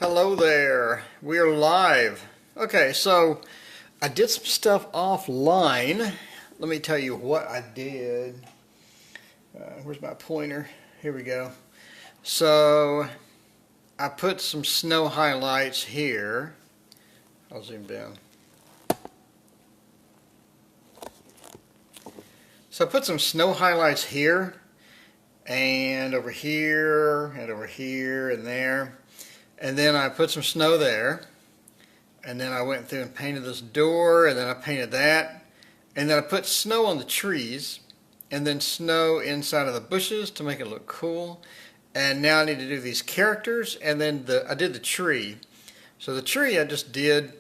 Hello there, we are live. Okay, so I did some stuff offline. Let me tell you what I did. Where's my pointer? Here we go. So I put some snow highlights here. I'll zoom down. So I put some snow highlights here and over here and over here and there. And then I put some snow there, and then I went through and painted this door, and then I painted that, and then I put snow on the trees, and then snow inside of the bushes to make it look cool. And now I need to do these characters, and then I did the tree. So the tree I just did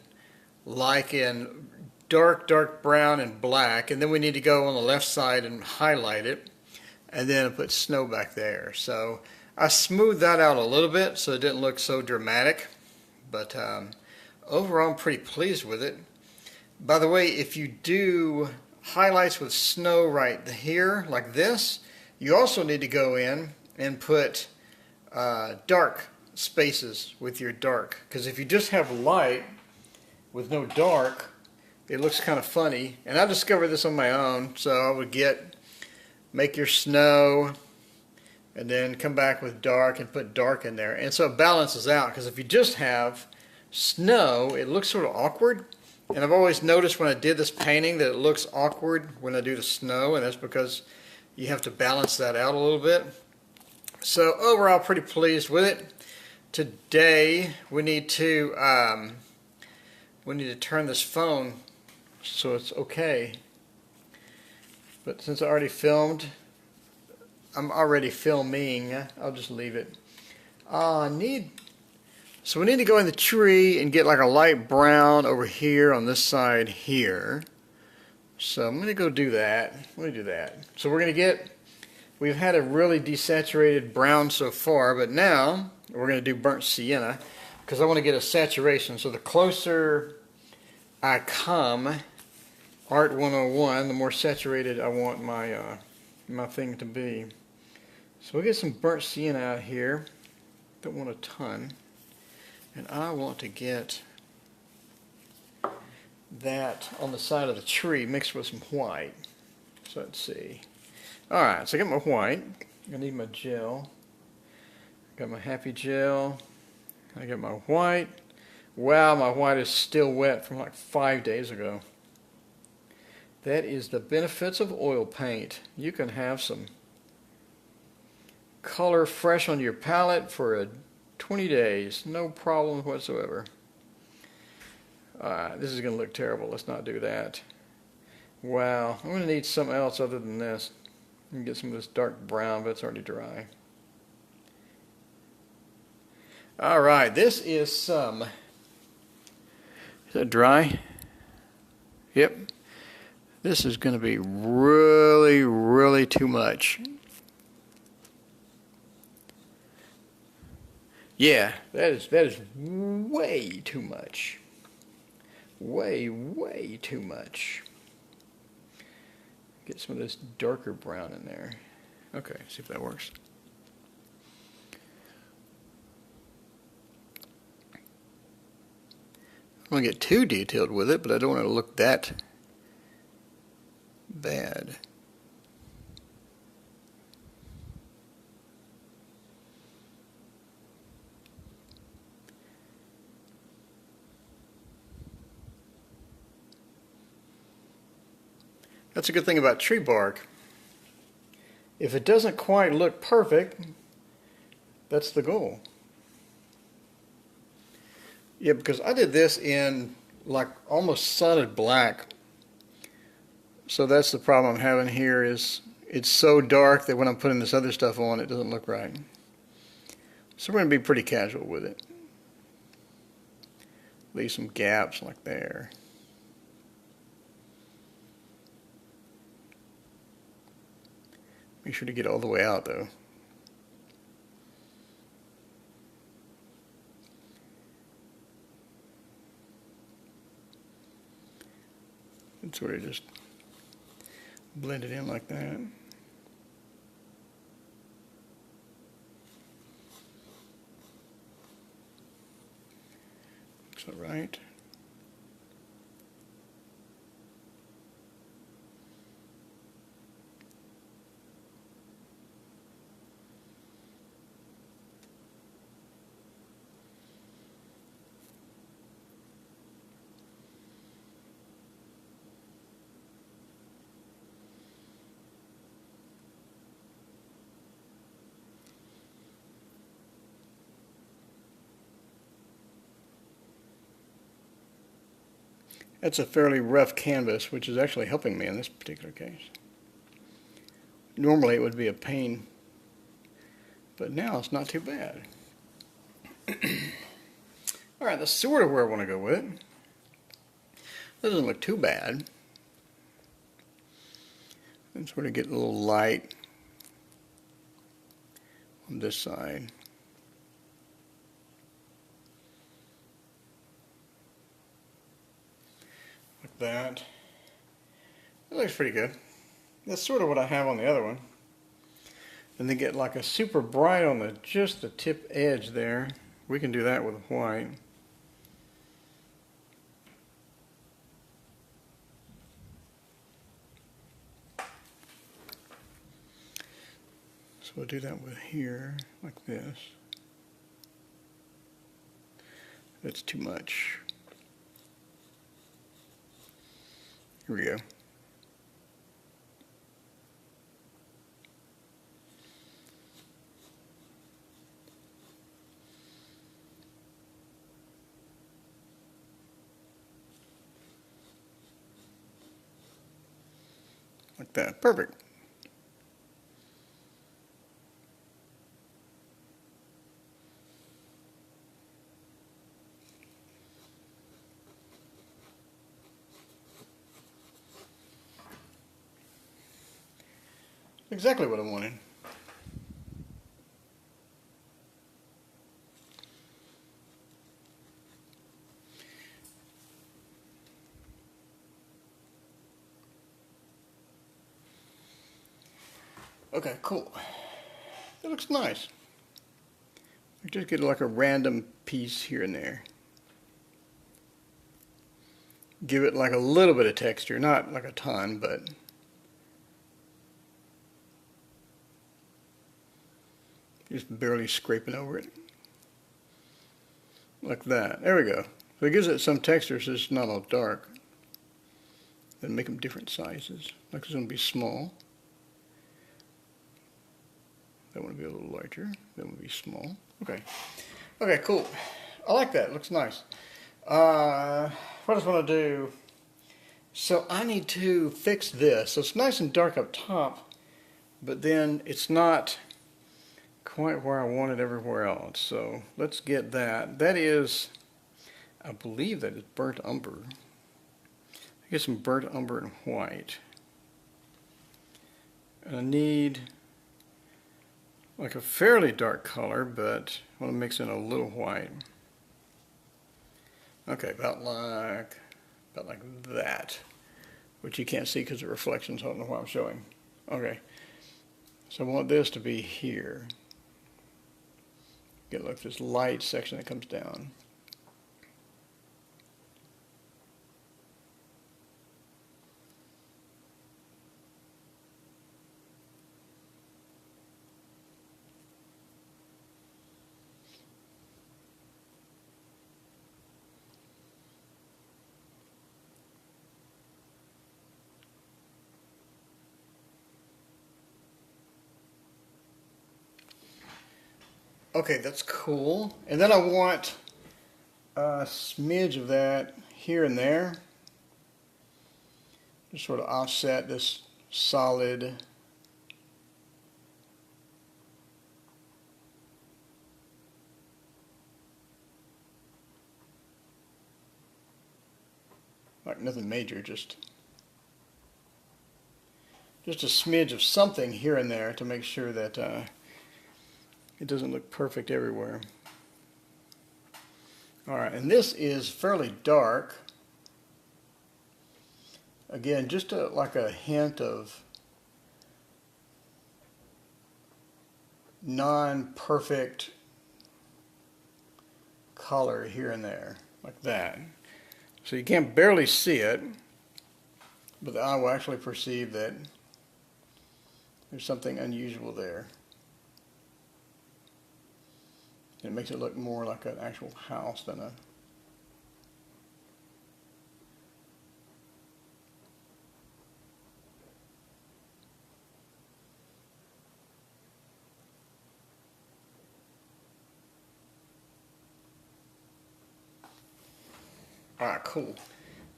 like in dark brown and black, and then we need to go on the left side and highlight it, and then I put snow back there. So I smoothed that out a little bit so it didn't look so dramatic, but overall I'm pretty pleased with it. By the way, if you do highlights with snow right here like this, you also need to go in and put dark spaces with your dark, because if you just have light with no dark, it looks kind of funny. And I discovered this on my own, so I would make your snow and then come back with dark and put dark in there, and so it balances out, because if you just have snow it looks sort of awkward, and I've always noticed when I did this painting that it looks awkward when I do the snow, and that's because you have to balance that out a little bit. So overall pretty pleased with it. Today we need to turn this phone so it's okay, but since I already filmed, I'm already filming, I'll just leave it. So we need to go in the tree and get like a light brown over here on this side here. So I'm going to go do that. Let me do that. So we've had a really desaturated brown so far, but now we're going to do burnt sienna, because I want to get a saturation. So the closer I come, Art 101, the more saturated I want my thing to be. So we'll get some burnt sienna out here. Don't want a ton. And I want to get that on the side of the tree mixed with some white. So let's see. Alright, so I got my white. I need my gel. I got my happy gel. I got my white. Wow, my white is still wet from like 5 days ago. That is the benefits of oil paint. You can have some color fresh on your palette for 20 days, no problem whatsoever. This is going to look terrible. Let's not do that. Wow, I'm going to need something else other than this. I'm going to get some of this dark brown, but it's already dry. Alright, this is some... Is that dry? Yep. This is going to be really too much. Yeah, that is way too much. Way too much. Get some of this darker brown in there. Okay, see if that works. I don't want to get too detailed with it, but I don't want it to look that bad. That's a good thing about tree bark. If it doesn't quite look perfect, that's the goal. Yeah, because I did this in like almost solid black. So that's the problem I'm having here, is it's so dark that when I'm putting this other stuff on, it doesn't look right. So we're going to be pretty casual with it. Leave some gaps like there. Make sure to get all the way out though. And sort of just blend it in like that. looks all right. That's a fairly rough canvas, which is actually helping me in this particular case. Normally it would be a pain, but now it's not too bad. Alright, that's sort of where I want to go with it. Doesn't look too bad. And sort of get a little light on this side. Like that. It looks pretty good. That's sort of what I have on the other one. And then get like a super bright on just the tip edge there. We can do that with white. So we'll do that with here, like this. That's too much. Here we go. Like that. Perfect. Exactly what I wanted. Okay, cool. That looks nice. I just get like a random piece here and there. Give it like a little bit of texture, not like a ton, but just barely scraping over it. Like that. There we go. So it gives it some texture so it's not all dark. Then make them different sizes. Like it's going to be small. That one will be a little larger. That one will be small. Okay. Okay, cool. I like that. It looks nice. What else I want to do? So I need to fix this. So it's nice and dark up top, but then it's not quite where I want it everywhere else. So let's get that. That is, I believe that is burnt umber. I get some burnt umber and white. And I need like a fairly dark color, but I want to mix in a little white. Okay, about like that, which you can't see because the reflections. I don't know why I'm showing. Okay, so I want this to be here. Get like this light section that comes down. Okay, that's cool. And then I want a smidge of that here and there. Just sort of offset this solid like nothing major, just a smidge of something here and there to make sure that it doesn't look perfect everywhere. Alright, and this is fairly dark. Again, just like a hint of non-perfect color here and there. like that. So you can barely see it, but the eye will actually perceive that there's something unusual there. It makes it look more like an actual house than a... Alright, cool.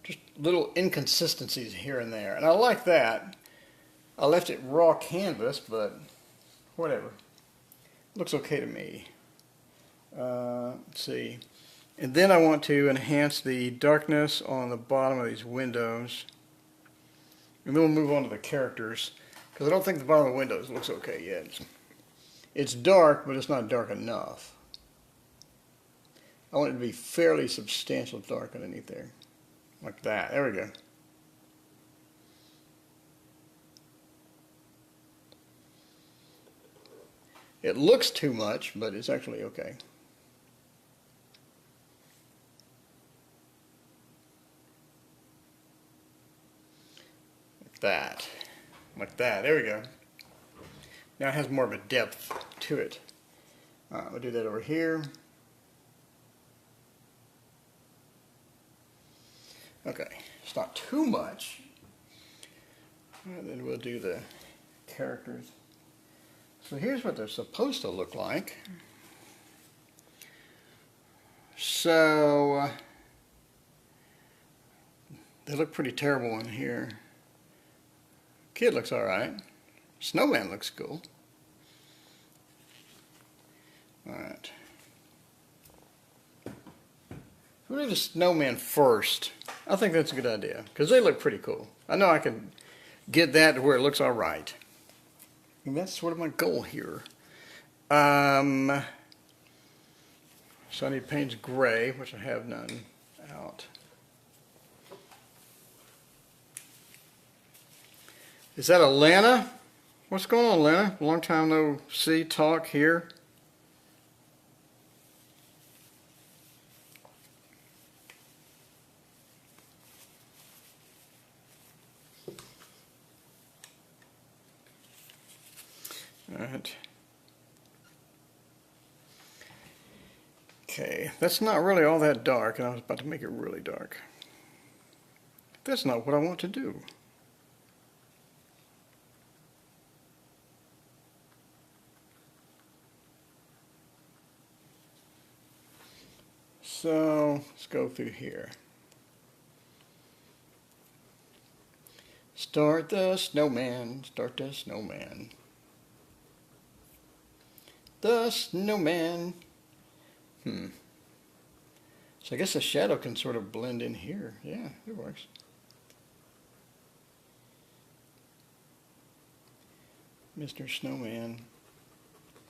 Just little inconsistencies here and there. And I like that. I left it raw canvas, but whatever. Looks okay to me. Let's see. And then I want to enhance the darkness on the bottom of these windows. And then we'll move on to the characters, because I don't think the bottom of the windows looks okay yet. It's dark, but it's not dark enough. I want it to be fairly substantial dark underneath there. Like that. There we go. It looks too much, but it's actually okay. Like that. Like that. There we go. Now it has more of a depth to it. We'll do that over here. Okay, it's not too much. And then we'll do the characters. So here's what they're supposed to look like. So they look pretty terrible in here. Kid looks alright. Snowman looks cool. Alright. We'll do the snowman first. I think that's a good idea, because they look pretty cool. I know I can get that to where it looks alright. And that's sort of my goal here. So I need Payne's Gray, which I have none out. Is that Atlanta? What's going on, Atlanta? Long time no see, talk here. Alright. Okay, that's not really all that dark, and I was about to make it really dark. That's not what I want to do. So, let's go through here. Start the snowman, start the snowman. The snowman. So I guess the shadow can sort of blend in here. Yeah, it works. Mr. Snowman.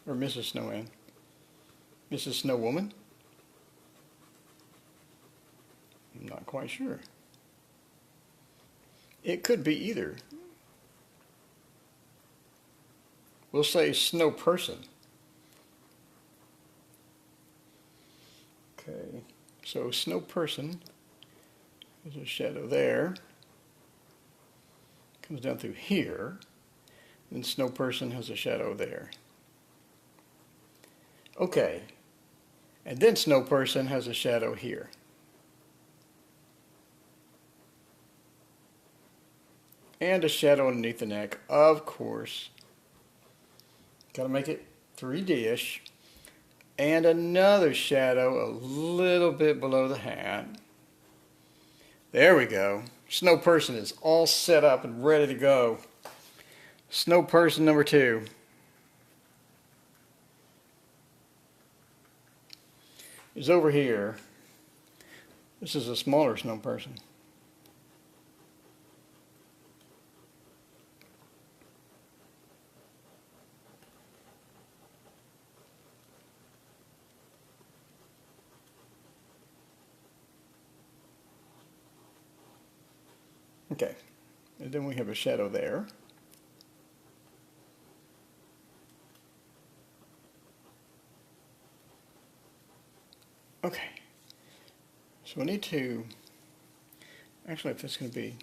Or Mrs. Snowman. Mrs. Snowwoman? I'm not quite sure. It could be either. We'll say Snow Person. Okay, so Snow Person, there's a shadow there, comes down through here, and Snow Person has a shadow there. Okay, and then Snow Person has a shadow here. And a shadow underneath the neck, of course. Gotta make it 3D-ish. And another shadow a little bit below the hat. There we go. Snow Person is all set up and ready to go. Snow Person number 2. Is over here. This is a smaller Snow Person. Okay, and then we have a shadow there. Okay, So I need to, actually if it's going to be,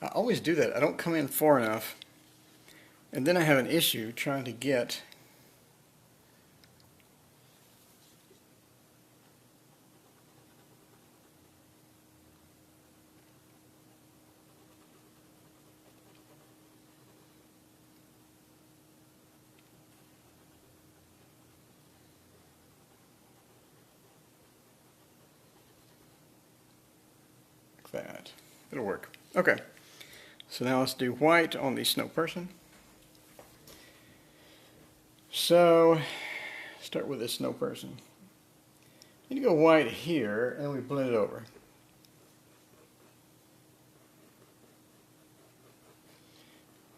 I always do that. I don't come in far enough, and then I have an issue trying to get that. It'll work. Okay, so now let's do white on the snow person. So start with this snow person. Need to go white here, and we blend it over.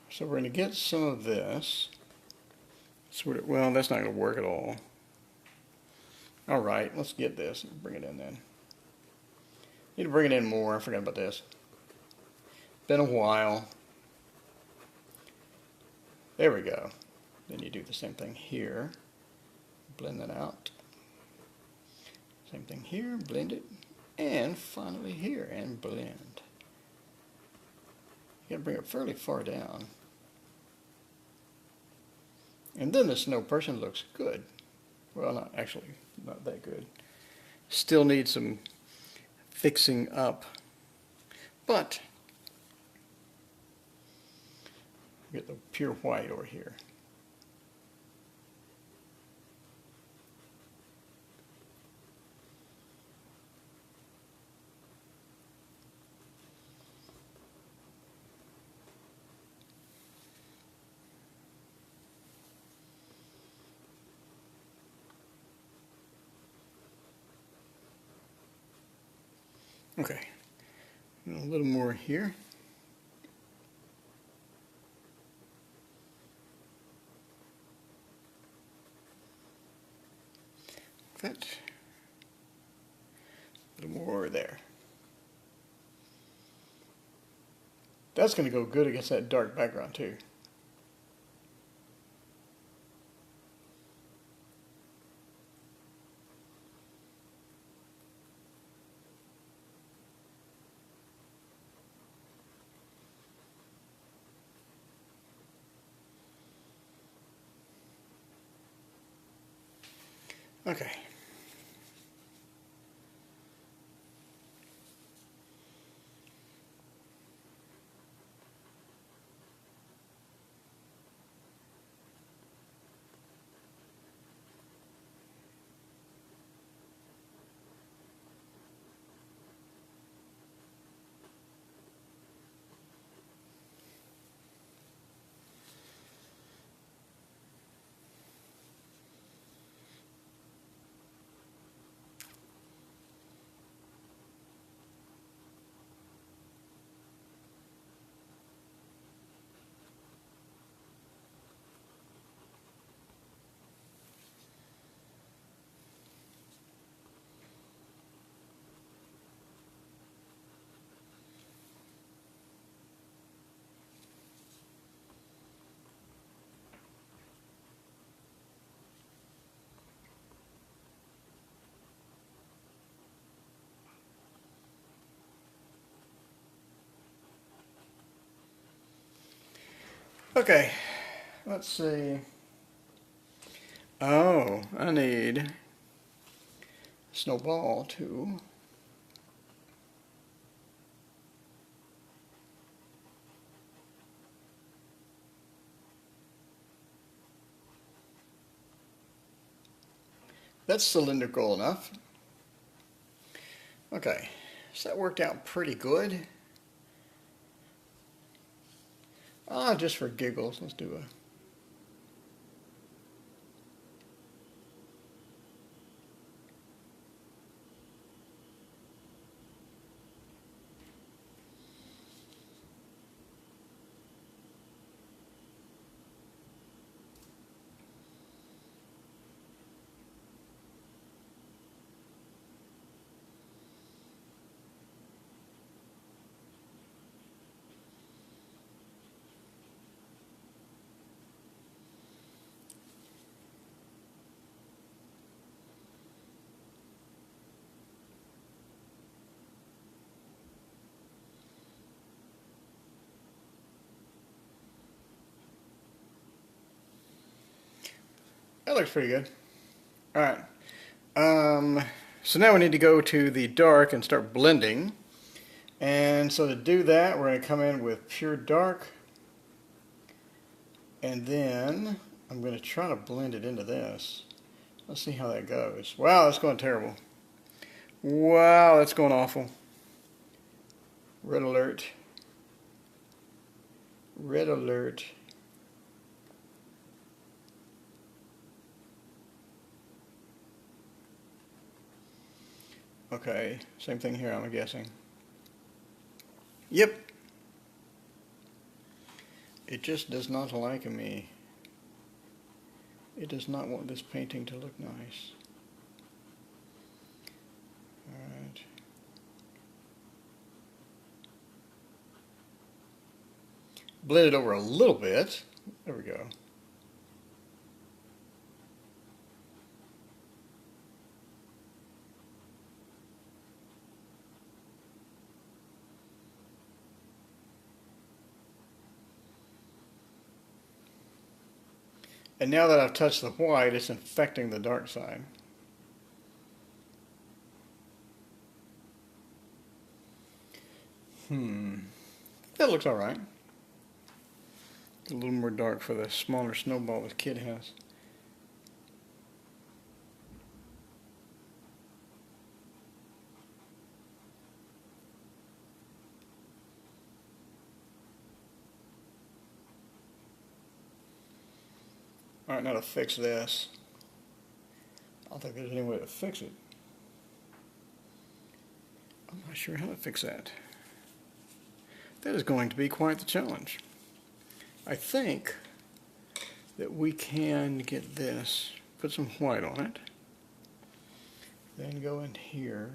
So we're going to get some of this. Sort of, well, that's not going to work at all. All right, let's get this and bring it in then. Need to bring it in more. I forgot about this. Been a while. There we go. Then you do the same thing here. Blend that out. Same thing here. Blend it. And finally here and blend. You gotta bring it fairly far down. And then the snow person looks good. Well, not actually, not that good. Still needs some fixing up, but get the pure white over here. Okay, and a little more here. That. A little more there. That's going to go good against that dark background too. Okay. Okay, let's see. Oh, I need snowball too. That's cylindrical enough. Okay, so that worked out pretty good. Just for giggles, let's do a... That looks pretty good. Alright. So now we need to go to the dark and start blending. And so to do that, we're going to come in with pure dark. And then I'm going to try to blend it into this. Let's see how that goes. Wow, that's going terrible. Wow, that's going awful. Red alert. Red alert. Okay, same thing here, I'm guessing. Yep. It just does not like me. It does not want this painting to look nice. Alright. Blend it over a little bit. There we go. And now that I've touched the white, it's infecting the dark side. That looks alright. A little more dark for the smaller snowball this kid has. Alright, now to fix this. I don't think there's any way to fix it. I'm not sure how to fix that. That is going to be quite the challenge. I think that we can get this, put some white on it, then go in here.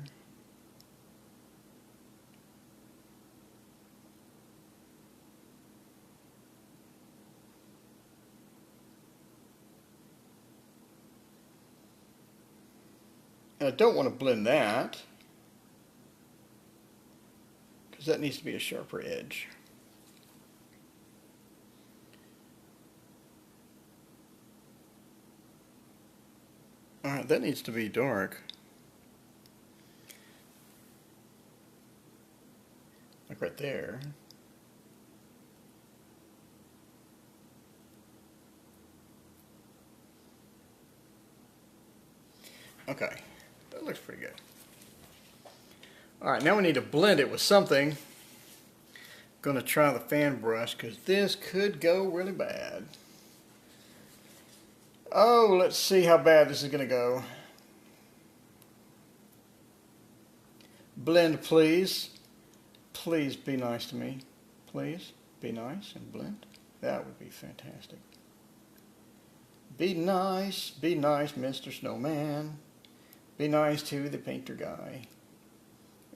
And I don't want to blend that, because that needs to be a sharper edge. Alright, that needs to be dark. Like right there. Okay, that looks pretty good. Alright, now we need to blend it with something. I'm going to try the fan brush because this could go really bad. Oh, let's see how bad this is going to go. Blend, please. Please be nice to me. Please be nice and blend. That would be fantastic. Be nice, Mr. Snowman. Be nice to the painter guy.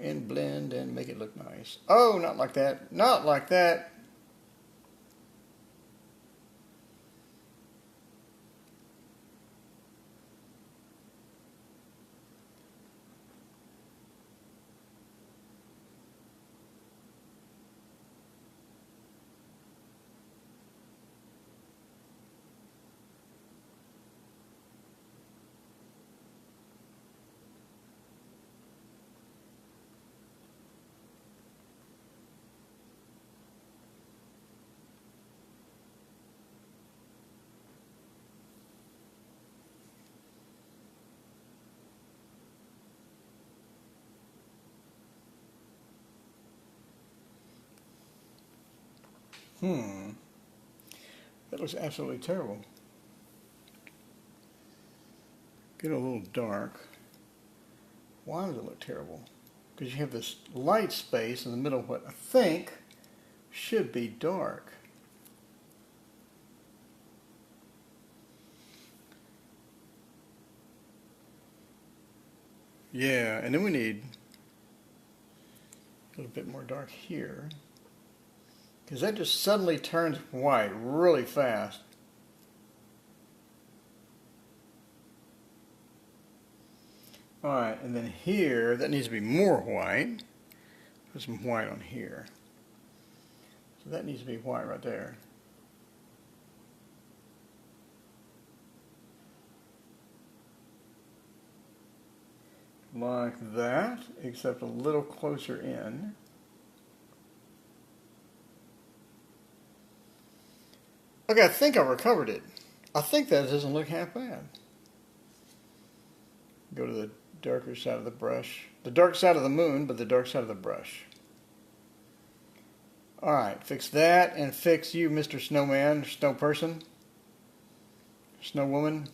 And blend and make it look nice. Oh, not like that. Not like that. That looks absolutely terrible. Get a little dark. Why does it look terrible? Because you have this light space in the middle of what I think should be dark. Yeah, and then we need a little bit more dark here. Because that just suddenly turns white really fast. Alright, and then here, that needs to be more white. Put some white on here. So that needs to be white right there. like that, except a little closer in. Okay, I think I recovered it. I think that doesn't look half bad. Go to the darker side of the brush. The dark side of the moon, but the dark side of the brush. Alright, fix that and fix you, Mr. Snowman, Snow Person, Snow Woman.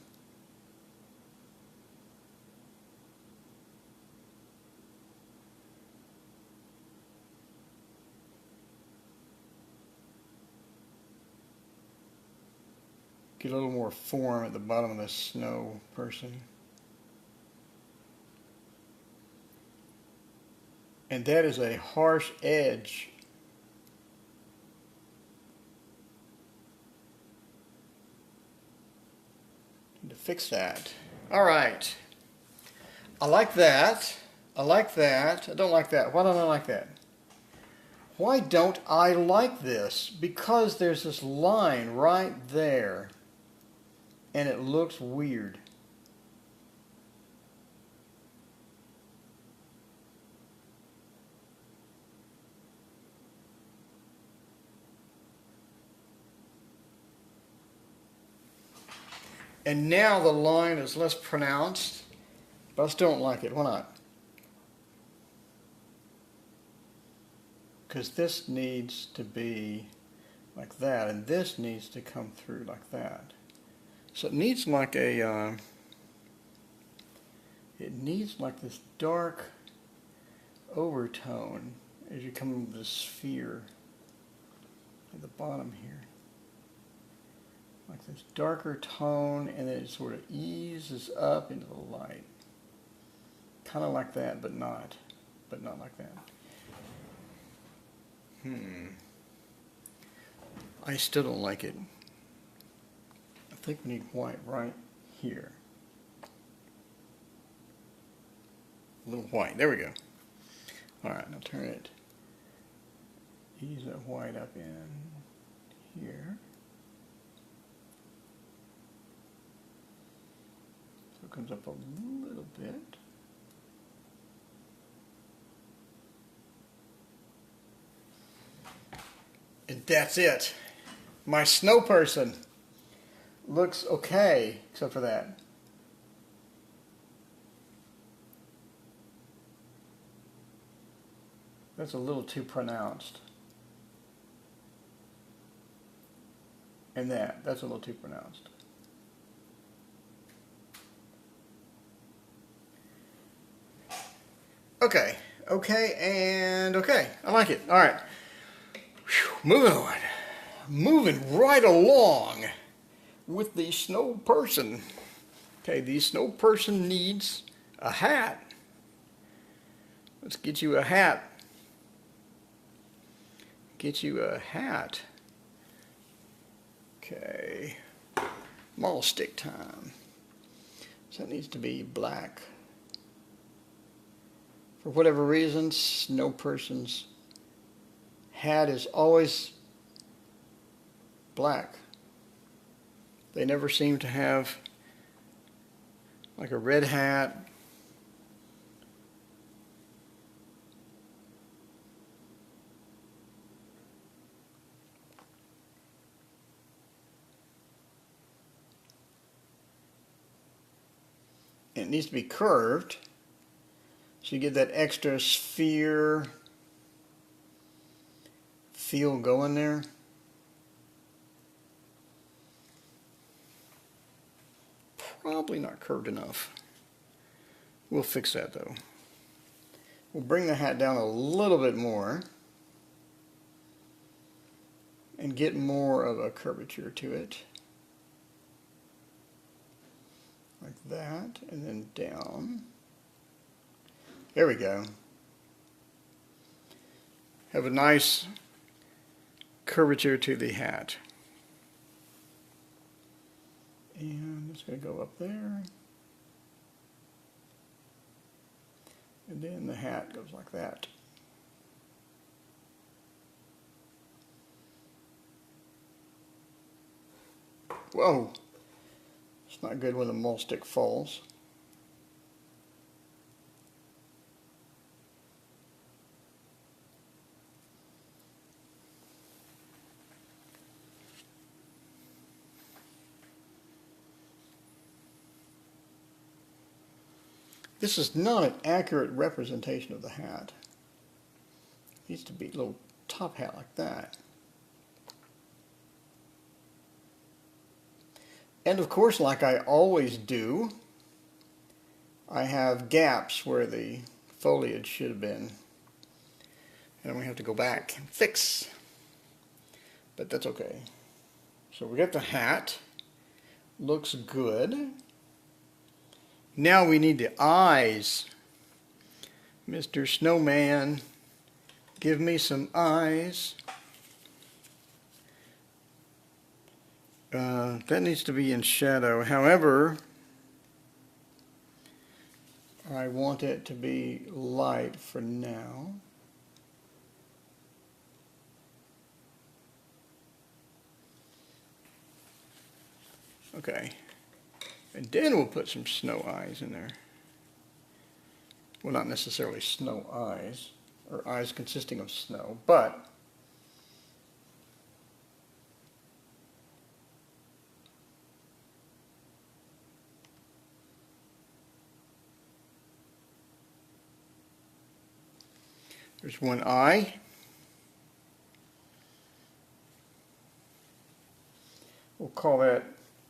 Get a little more form at the bottom of the Snow Person. And that is a harsh edge. To fix that. Alright. I like that. I like that. I don't like that. Why don't I like that? Why don't I like this? Because there's this line right there. And it looks weird. And now the line is less pronounced, but I still don't like it. Why not? Because this needs to be like that, and this needs to come through like that. So it needs like a, it needs like this dark overtone as you come into the sphere at the bottom here. Like this darker tone, and then it sort of eases up into the light. Kind of like that, but not like that. I still don't like it. I think we need white right here. A little white, there we go. Alright, now turn it, ease that white up in here. So it comes up a little bit. And that's it. My Snow Person looks okay, except for that. That's a little too pronounced. And that's a little too pronounced. Okay, okay, and okay. I like it. All right. Whew, moving on. Moving right along with the Snow Person. Okay, the Snow Person needs a hat. Let's get you a hat. Get you a hat. Okay. Maul stick time. So that needs to be black. For whatever reason, Snow Person's hat is always black. They never seem to have like a red hat. It needs to be curved, so you get that extra sphere feel going there. Probably not curved enough. We'll fix that though. We'll bring the hat down a little bit more and get more of a curvature to it. Like that, and then down. There we go. Have a nice curvature to the hat. And it's going to go up there. And then the hat goes like that. Whoa! It's not good when the maul stick falls. This is not an accurate representation of the hat. It needs to be a little top hat like that. And of course, like I always do, I have gaps where the foliage should have been. And I'm going to have to go back and fix. But that's okay. So we got the hat. Looks good. Now we need the eyes. Mr. Snowman, give me some eyes. That needs to be in shadow. However, I want it to be light for now. Okay. And then we'll put some snow eyes in there. Well, not necessarily snow eyes, or eyes consisting of snow, but there's one eye. We'll call that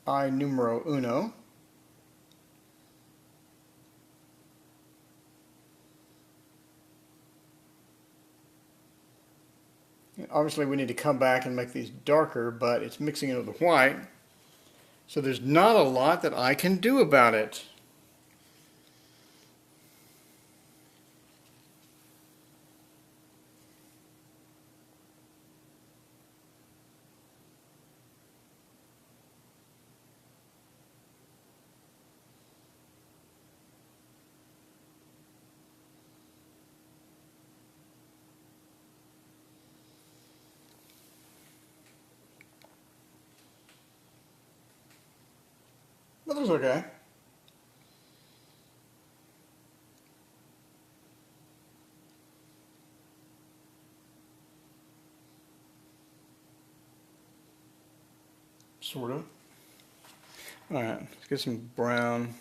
eye numero uno. And obviously we need to come back and make these darker, but it's mixing it with the white. So there's not a lot that I can do about it. That looks okay. Sort of. Alright, let's get some brown.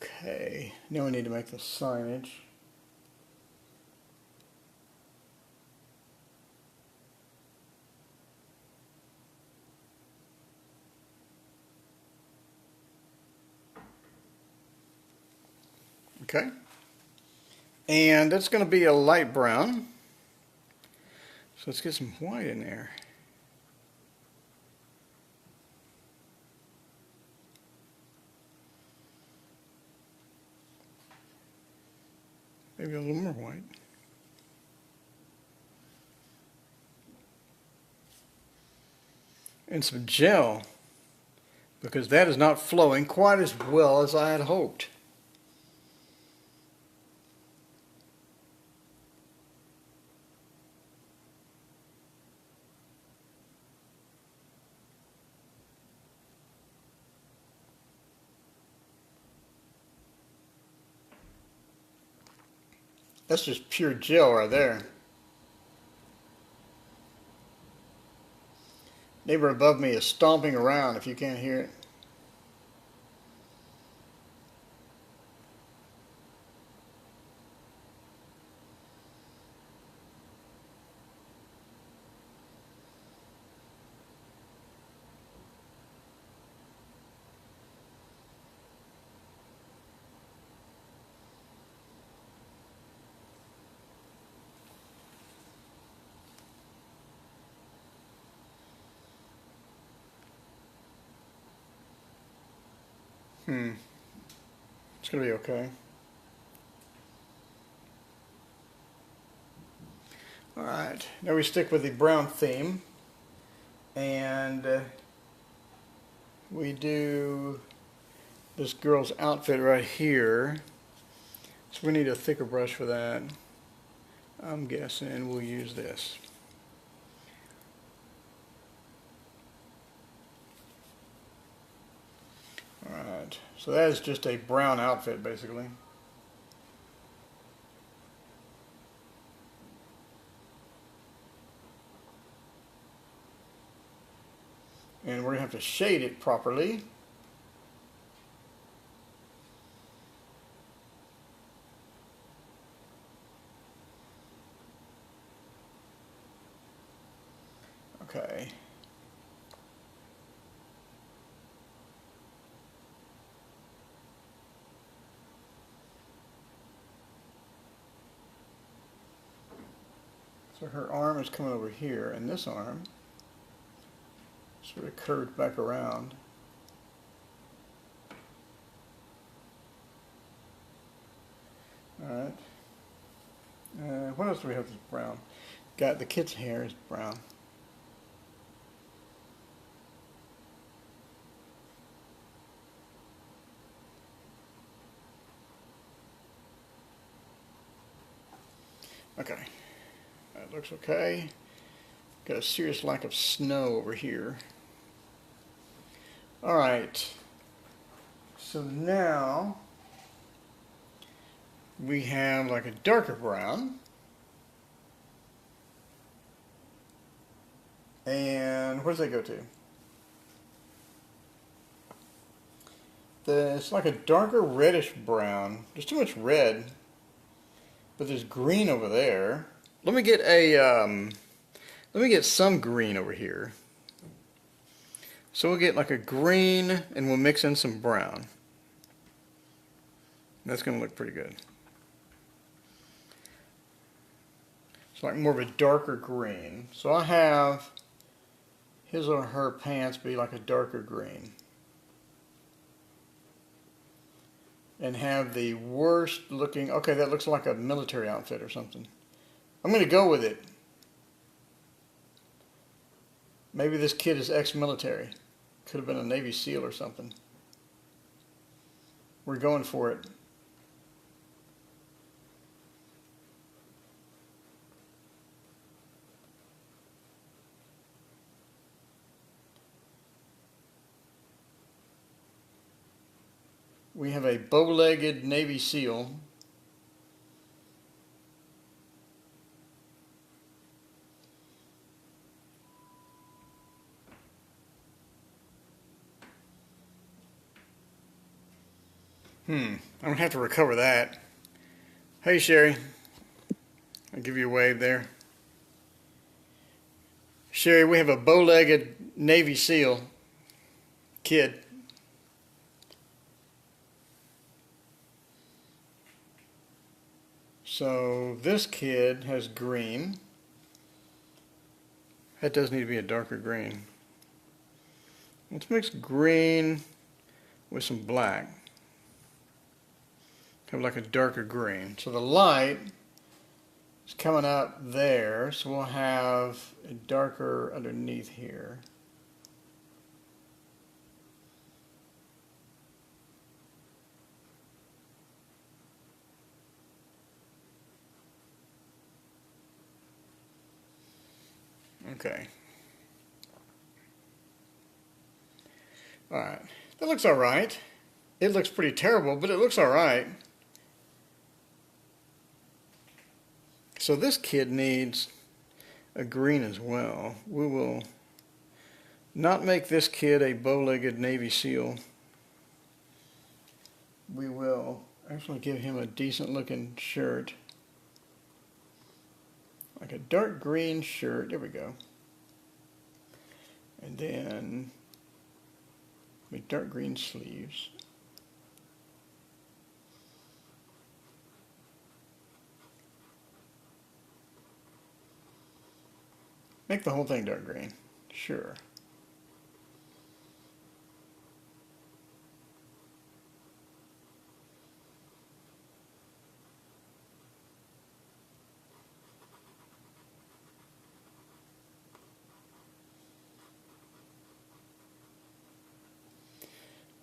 Okay, now we need to make the signage. Okay, and it's going to be a light brown, so let's get some white in there. Maybe a little more white. And some gel, because that is not flowing quite as well as I had hoped. That's just pure gel right there. Neighbor above me is stomping around if you can't hear it. It's going to be okay. Alright, now we stick with the brown theme, and we do this girl's outfit right here. So we need a thicker brush for that. I'm guessing we'll use this. Alright, so that is just a brown outfit basically. And we're going to have to shade it properly. Okay. So her arm is coming over here, and this arm sort of curved back around. Alright. What else do we have that's brown? Got the kid's hair is brown. Okay. That looks okay. Got a serious lack of snow over here. Alright. So now we have like a darker brown. And where does that go to? It's like a darker reddish brown. There's too much red, but there's green over there. Let me get some green over here. So we'll get like a green, and we'll mix in some brown. That's going to look pretty good. It's like more of a darker green. So I have his or her pants be like a darker green. And have the worst looking, okay, that looks like a military outfit or something. I'm going to go with it. Maybe this kid is ex-military. Could have been a Navy SEAL or something. We're going for it. We have a bow-legged Navy SEAL. I'm going to have to recover that. Hey, Sherry. I'll give you a wave there. Sherry, we have a bow-legged Navy SEAL kid. So this kid has green. That does need to be a darker green. Let's mix green with some black. Have like a darker green. So the light is coming up there, so we'll have a darker underneath here. Okay. Alright. That looks alright. It looks pretty terrible, but it looks alright. So this kid needs a green as well. We will not make this kid a bow-legged Navy SEAL. We will actually give him a decent looking shirt. Like a dark green shirt. There we go. And then make dark green sleeves. Make the whole thing dark green. Sure.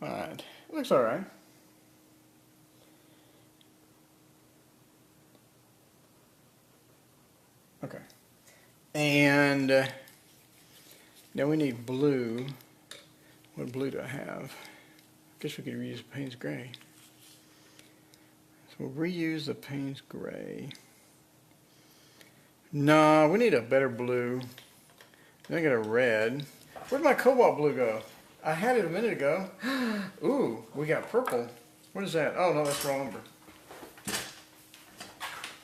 Alright. It looks alright. Okay. And now we need blue. What blue do I have? I guess we could reuse Payne's Gray. So we'll reuse the Payne's Gray. No, we need a better blue. Then I got a red. Where'd my cobalt blue go? I had it a minute ago. Ooh, we got purple. What is that? Oh no, that's the wrong number.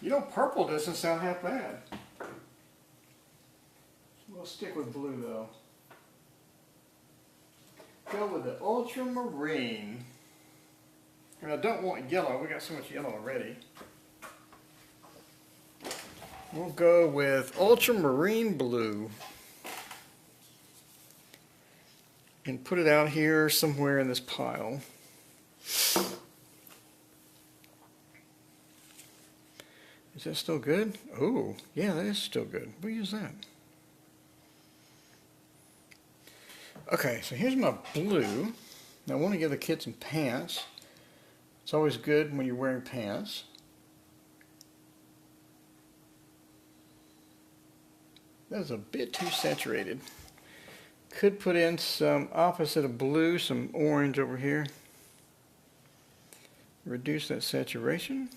You know, purple doesn't sound half bad. We'll stick with blue though. Go with the ultramarine. And I don't want yellow. We got so much yellow already. We'll go with ultramarine blue. And put it out here somewhere in this pile. Is that still good? Oh, yeah, that is still good. We'll use that. Okay, so here's my blue. Now I want to give the kid some pants. It's always good when you're wearing pants. That's a bit too saturated. Could put in some opposite of blue, some orange over here. Reduce that saturation.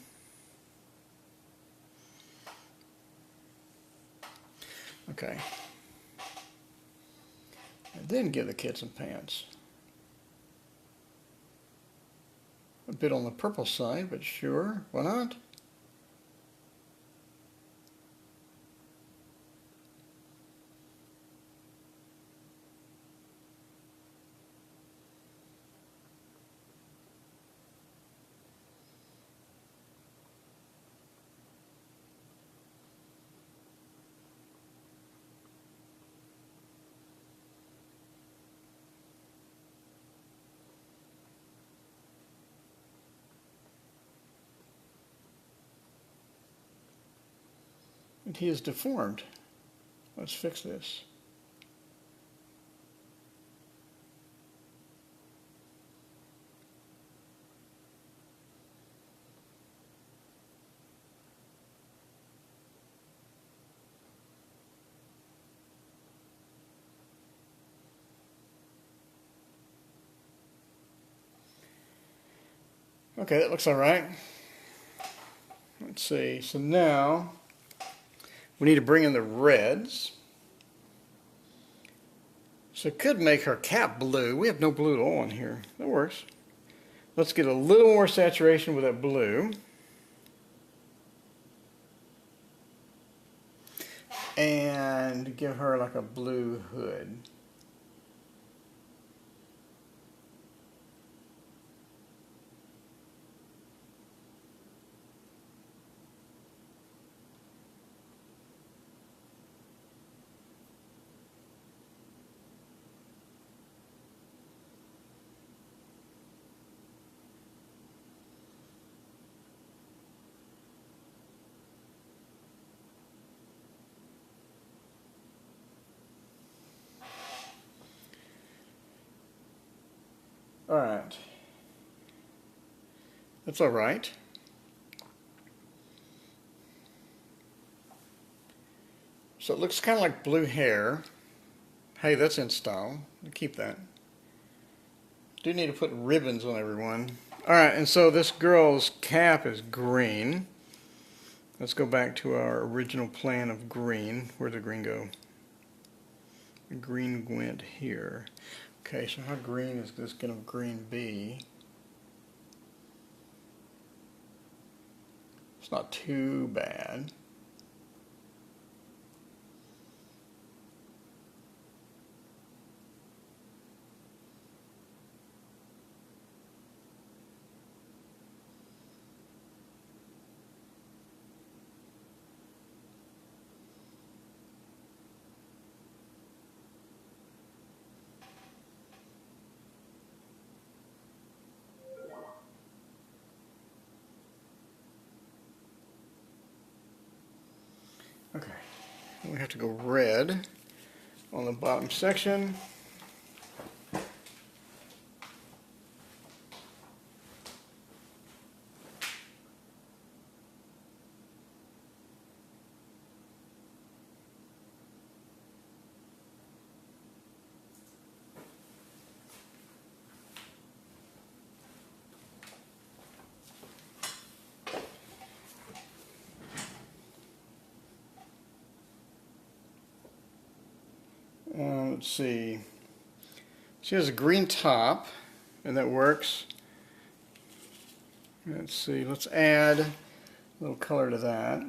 Okay. And then give the kid some pants. A bit on the purple side, but sure, why not? And he is deformed. Let's fix this. Okay, that looks all right. Let's see, so now we need to bring in the reds. So it could make her cap blue. We have no blue at all in here. That works. Let's get a little more saturation with that blue. And give her like a blue hood. All right. That's all right. So it looks kind of like blue hair. Hey, that's in style. I'll keep that. Do need to put ribbons on everyone. All right, and so this girl's cap is green. Let's go back to our original plan of green. Where'd the green go? The green went here. Okay, so how green is this going to green be? It's not too bad. Okay, we have to go red on the bottom section. Let's see, She has a green top, and that works. Let's see, let's add a little color to that.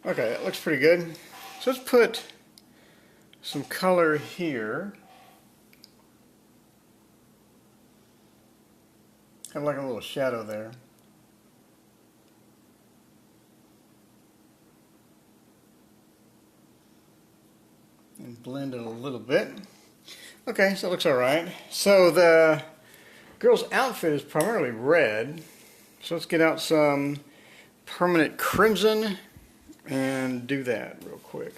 Okay, that looks pretty good. So let's put some color here. Have like a little shadow there. And blend it a little bit. Okay, so it looks alright. So the girl's outfit is primarily red. So let's get out some permanent crimson and do that real quick.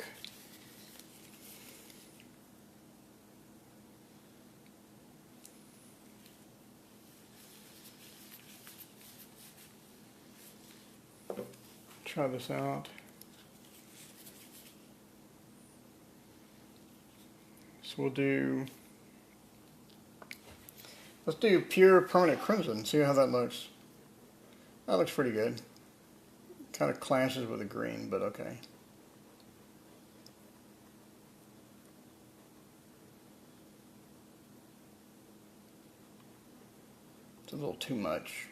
Try this out. So let's do pure permanent crimson, see how that looks. That looks pretty good. Kind of clashes with the green, but okay. It's a little too much.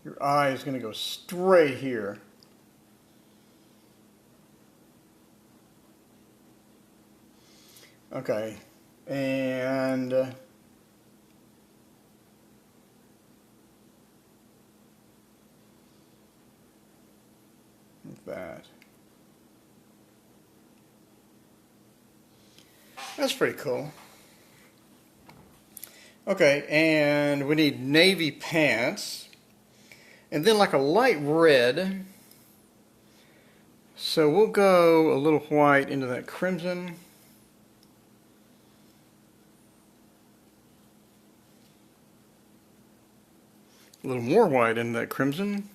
Your eye is going to go straight here. Okay, and like that. That's pretty cool. Okay, and we need navy pants. And then like a light red. So we'll go a little white into that crimson. A little more white into that crimson.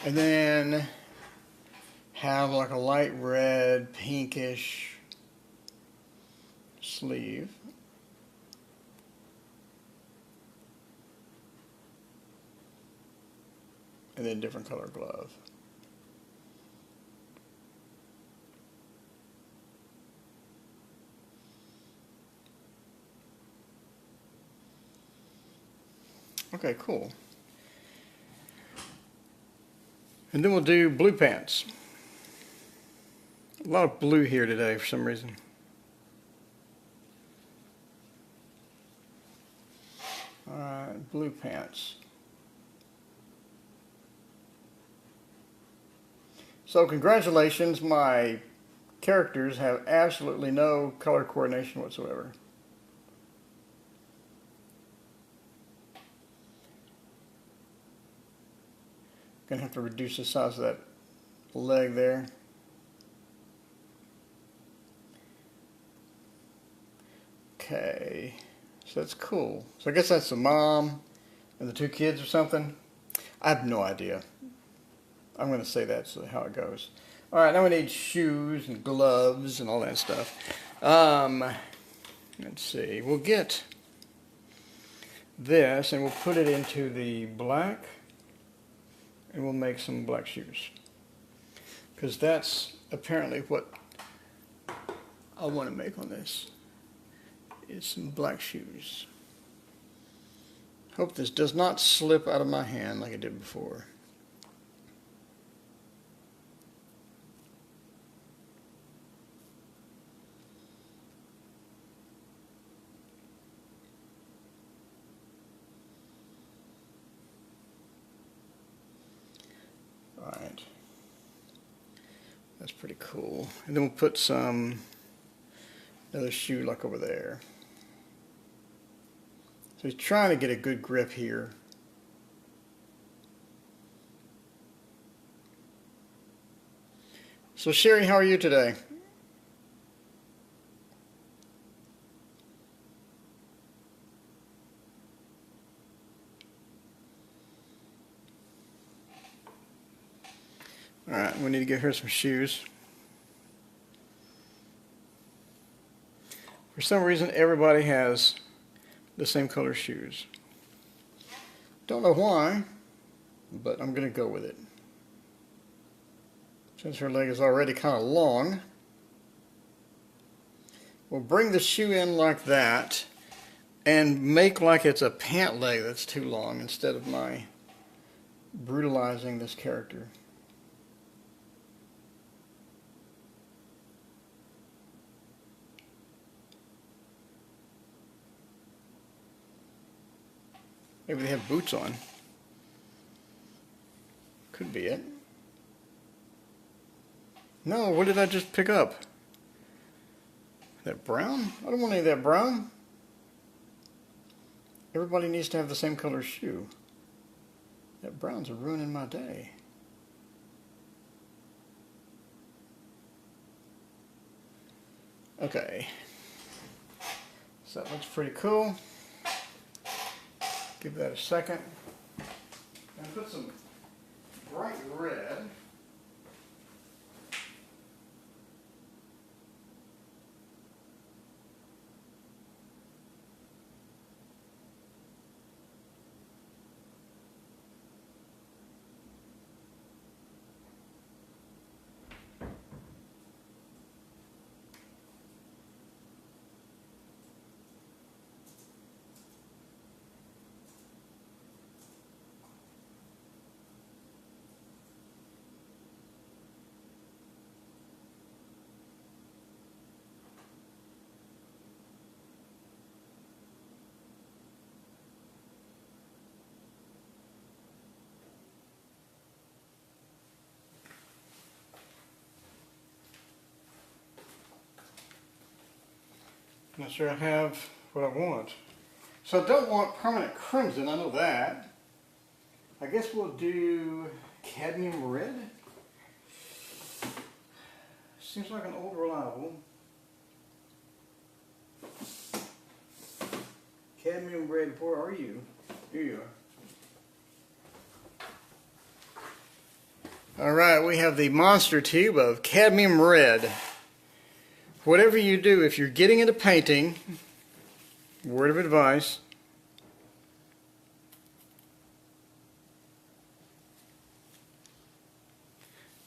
And then have like a light red, pinkish sleeve. And then different color glove. Okay, cool. And then we'll do blue pants. A lot of blue here today for some reason. Alright, blue pants. So congratulations, my characters have absolutely no color coordination whatsoever. Gonna have to reduce the size of that leg there. Okay, so that's cool. So I guess that's the mom and the two kids or something. I have no idea. I'm gonna say that's how it goes. All right, now we need shoes and gloves and all that stuff. Let's see, we'll get this and we'll put it into the black. And we'll make some black shoes. Because that's apparently what I want to make on this. Is some black shoes. Hope this does not slip out of my hand like it did before. Alright, that's pretty cool. And then we'll put another shoe like over there. So he's trying to get a good grip here. So Sherry, how are you today? Alright, we need to get her some shoes. For some reason, everybody has the same color shoes. Don't know why, but I'm going to go with it. Since her leg is already kind of long, we'll bring the shoe in like that and make like it's a pant leg that's too long instead of my brutalizing this character. Maybe they have boots on. Could be it. No, what did I just pick up? That brown? I don't want any of that brown. Everybody needs to have the same color shoe. That brown's ruining my day. Okay. So that looks pretty cool. Give that a second. And put some bright red. Not sure I have what I want. So I don't want permanent crimson, I know that. I guess we'll do cadmium red. Seems like an old reliable. Cadmium red, where are you? Here you are. Alright, we have the monster tube of cadmium red. Whatever you do, if you're getting into painting, word of advice,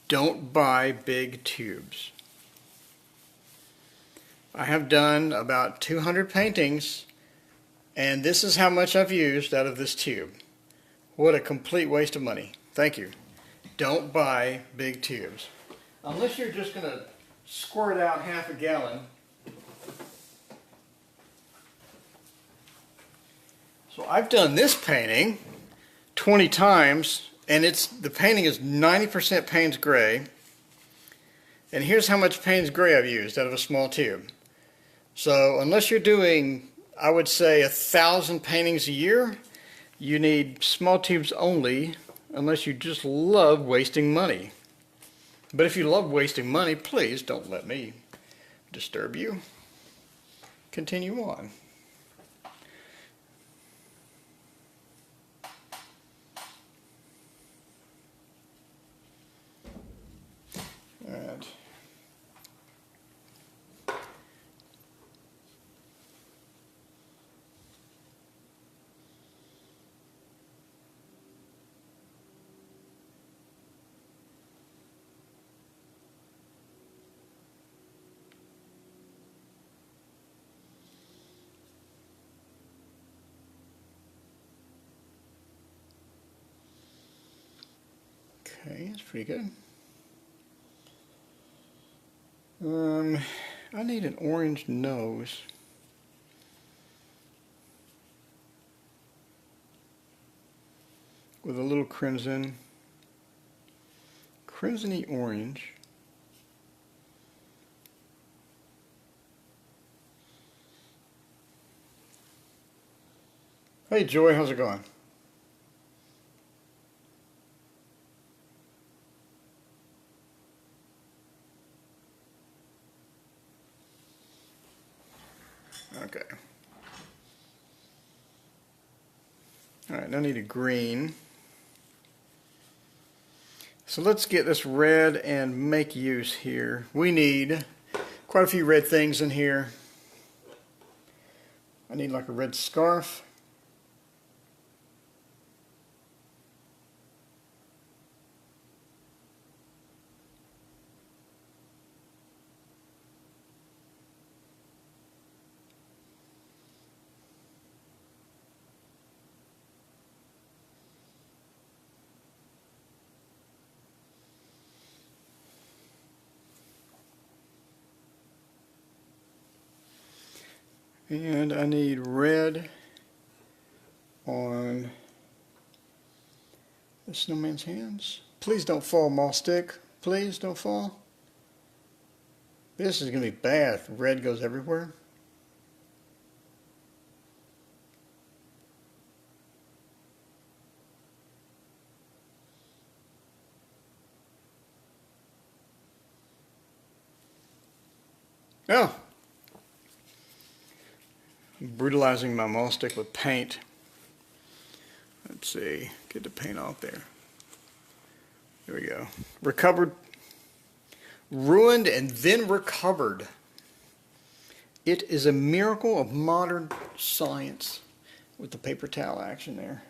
don't buy big tubes. I have done about 200 paintings, and this is how much I've used out of this tube. What a complete waste of money. Thank you. Don't buy big tubes. Unless you're just going to squirt out half a gallon. So I've done this painting 20 times, and the painting is 90% Payne's Gray. And here's how much Payne's Gray I've used out of a small tube. So unless you're doing, I would say, 1,000 paintings a year, you need small tubes only, unless you just love wasting money. But if you love wasting money, please don't let me disturb you. Continue on. All right. Okay, that's pretty good. I need an orange nose. With a little crimson. Crimsony orange. Hey Joy, how's it going? Okay. Alright, now I need a green. So let's get this red and make use here. We need quite a few red things in here. I need like a red scarf. And I need red on the snowman's hands. Please don't fall, Moss Stick. Please don't fall. This is going to be bad if red goes everywhere. Oh! Brutalizing my Moss Stick with paint. Let's see, get the paint off there. There we go. Recovered, ruined, and then recovered. It is a miracle of modern science with the paper towel action there.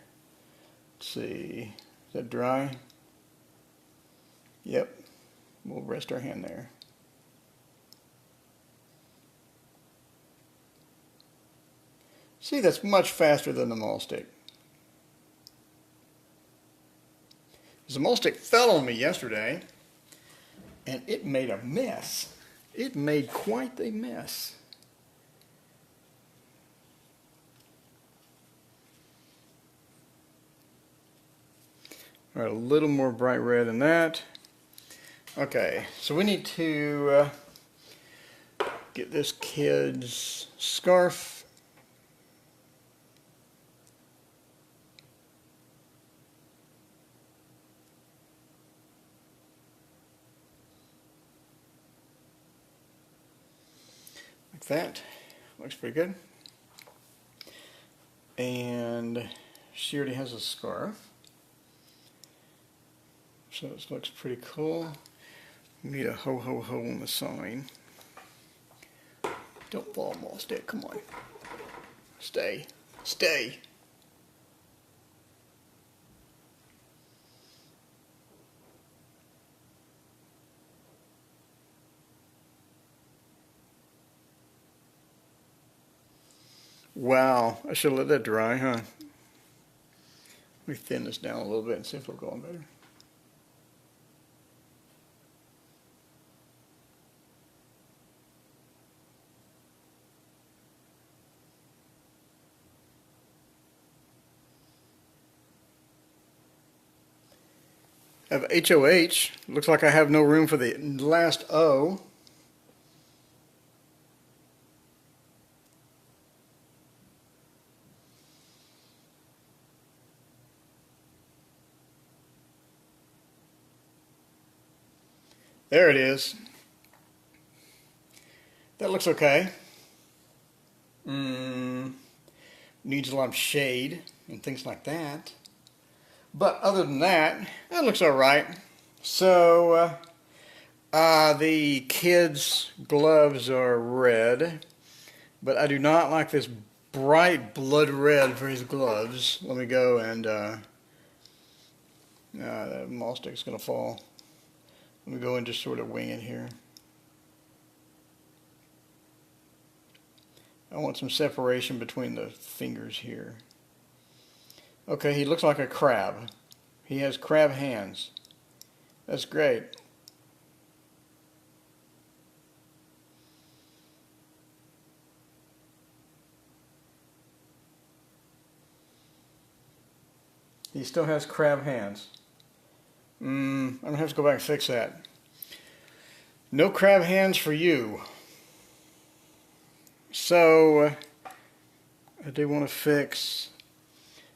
Let's see, is that dry? Yep, we'll rest our hand there. See, that's much faster than the Moss Stick. The Moss Stick fell on me yesterday, and it made a mess. It made quite a mess. All right, a little more bright red than that. Okay, so we need to get this kid's scarf. That looks pretty good, and she already has a scarf, so this looks pretty cool. We need a ho ho ho on the sign. Don't fall, Moss Stick, come on, stay, stay. Wow, I should have let that dry, huh? Let me thin this down a little bit and see if it'll go on better. I have HOH. Looks like I have no room for the last O. There it is. That looks okay. Needs a lot of shade and things like that. But other than that, that looks alright. So, the kids' gloves are red, but I do not like this bright blood red for his gloves. Let me go and, that Moss Stick's going to fall. Let me go and just sort of wing it here. I want some separation between the fingers here. Okay, he looks like a crab. He has crab hands. That's great. He still has crab hands. I'm going to have to go back and fix that. No crab hands for you. So, I do want to fix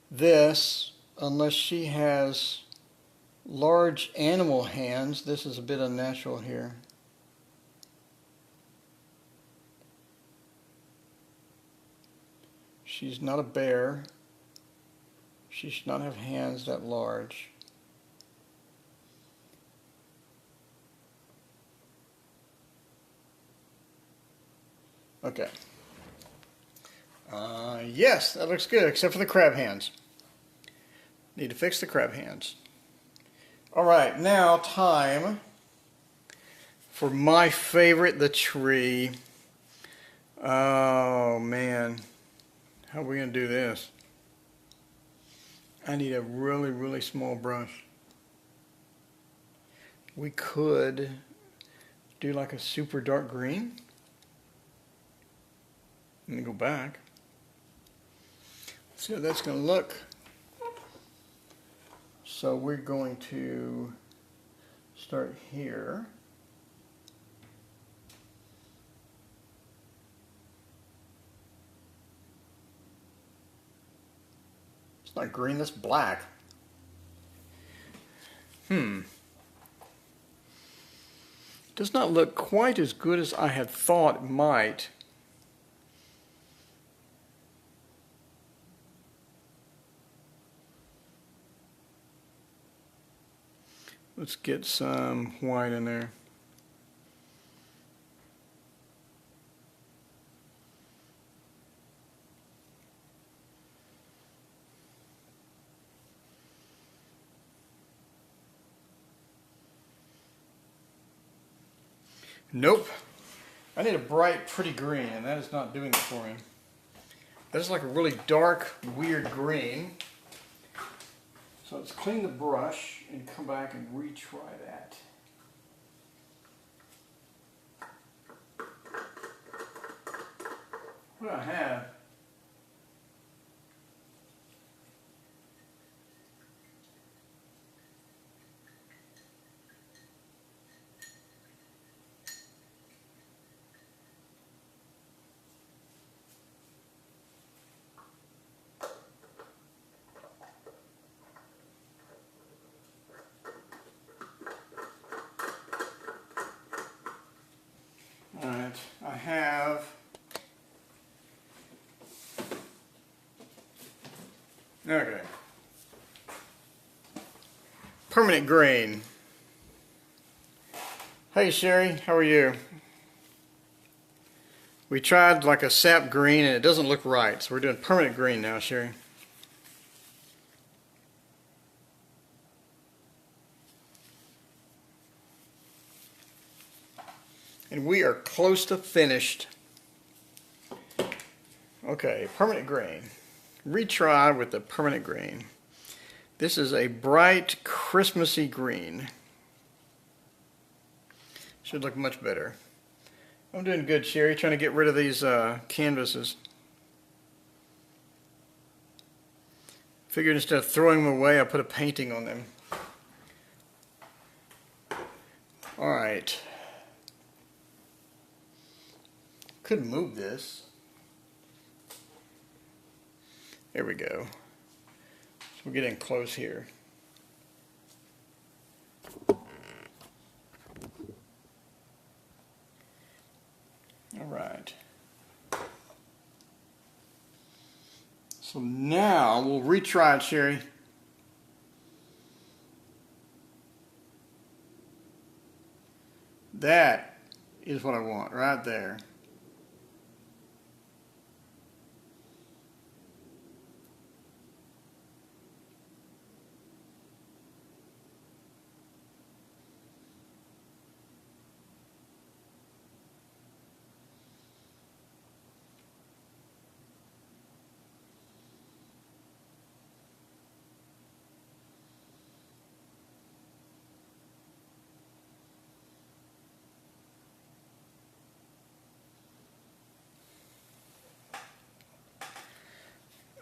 this, unless she has large animal hands. This is a bit unnatural here. She's not a bear. She should not have hands that large. Okay. Yes, that looks good, except for the crab hands. Need to fix the crab hands. Alright, now time for my favorite, the tree. Oh man, how are we going to do this? I need a really, really small brush. We could do like a super dark green. Let me go back. See how that's going to look. So we're going to start here. It's not green, that's black. Does not look quite as good as I had thought it might. Let's get some white in there. Nope. I need a bright, pretty green, and that is not doing it for me. That is like a really dark, weird green. So let's clean the brush and come back and retry that. What do I have? Alright, I have okay. Permanent green. Hey Sherry, how are you? We tried like a sap green and it doesn't look right, so we're doing permanent green now, Sherry. And we are close to finished. Okay, permanent green. Retry with the permanent green. This is a bright, Christmassy green. Should look much better. I'm doing good, Sherry, trying to get rid of these canvases. Figured instead of throwing them away, I put a painting on them. Alright. Could move this. There we go. So we're getting close here. All right. So now we'll retry it, Sherry. That is what I want right there.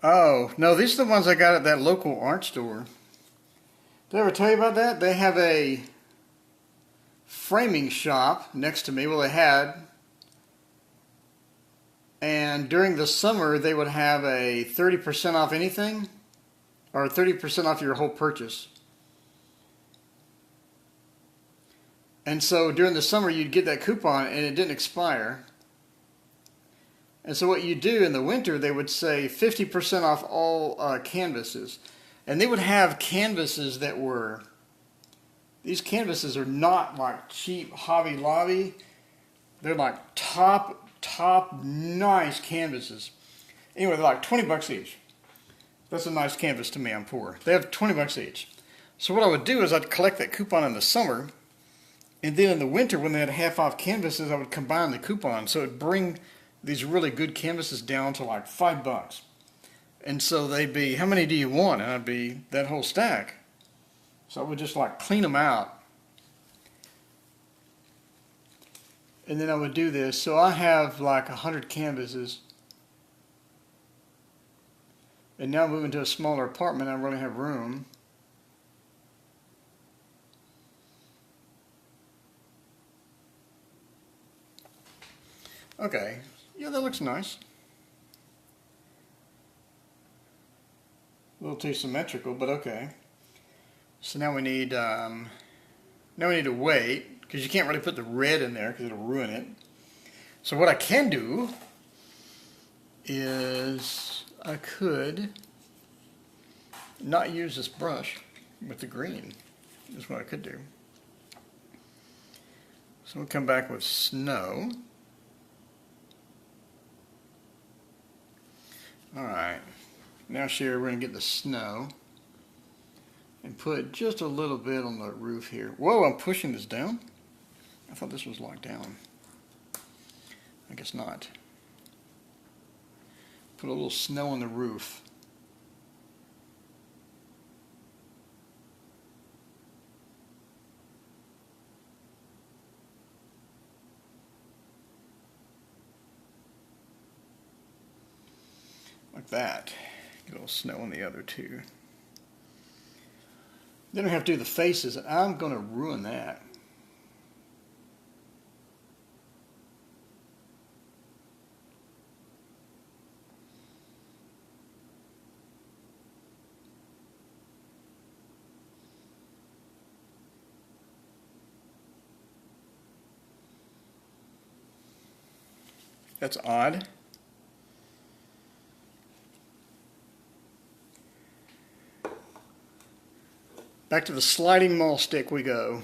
Oh, no, these are the ones I got at that local art store. Did I ever tell you about that? They have a framing shop next to me. Well, they had. And during the summer, they would have a 30% off anything, or 30% off your whole purchase. And so during the summer, you'd get that coupon, and it didn't expire. And so what you do in the winter, they would say 50% off all canvases. And they would have canvases that were, these canvases are not like cheap Hobby Lobby. They're like top top nice canvases. Anyway, they're like 20 bucks each. That's a nice canvas to me, I'm poor. They have 20 bucks each. So what I would do is I'd collect that coupon in the summer, and then in the winter when they had half off canvases, I would combine the coupon. So it would bring these really good canvases down to like 5 bucks. And so they'd be, how many do you want? And I'd be that whole stack. So I would just like clean them out. And then I would do this. So I have like 100 canvases. And now moving to a smaller apartment, I really have room. Okay, yeah, that looks nice. A little too symmetrical, but okay. So now we need to wait, because you can't really put the red in there because it'll ruin it. So what I can do is I could not use this brush with the green. That's what I could do. So we'll come back with snow. Alright, now Sherry, we're going to get the snow and put just a little bit on the roof here. Whoa, I'm pushing this down? I thought this was locked down. I guess not. Put a little snow on the roof. Like that. Get a little snow on the other two. Then I have to do the faces. I'm going to ruin that. That's odd. Back to the sliding maul stick we go.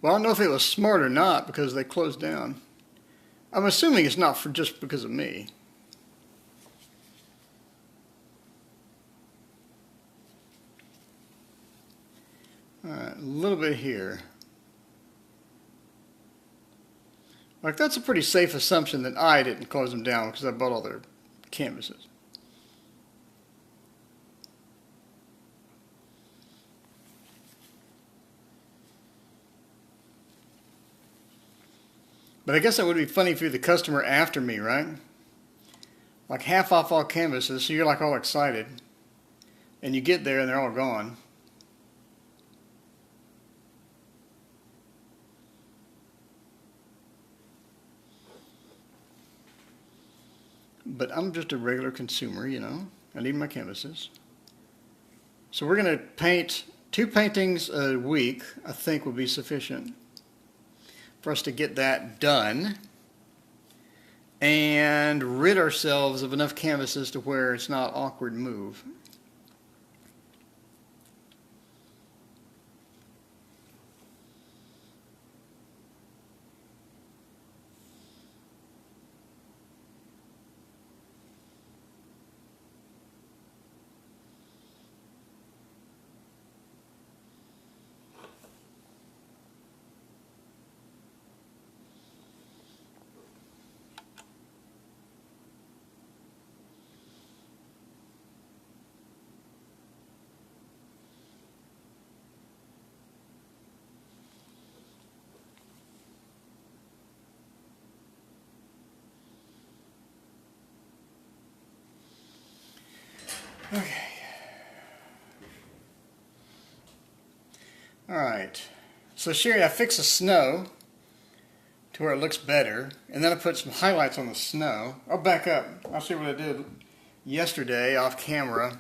Well, I don't know if it was smart or not because they closed down. I'm assuming it's not for just because of me. Alright, a little bit here. Like, that's a pretty safe assumption that I didn't close them down because I bought all their canvases. But I guess that would be funny if you're the customer after me, right? Like half off all canvases, so you're like all excited. And you get there and they're all gone. But I'm just a regular consumer, you know. I need my canvases. So we're going to paint 2 paintings a week, I think would be sufficient for us to get that done and rid ourselves of enough canvases to where it's not awkward move. Okay. Alright. So Sherry, I fixed the snow to where it looks better. And then I put some highlights on the snow. I'll back up. I'll show you what I did yesterday off camera.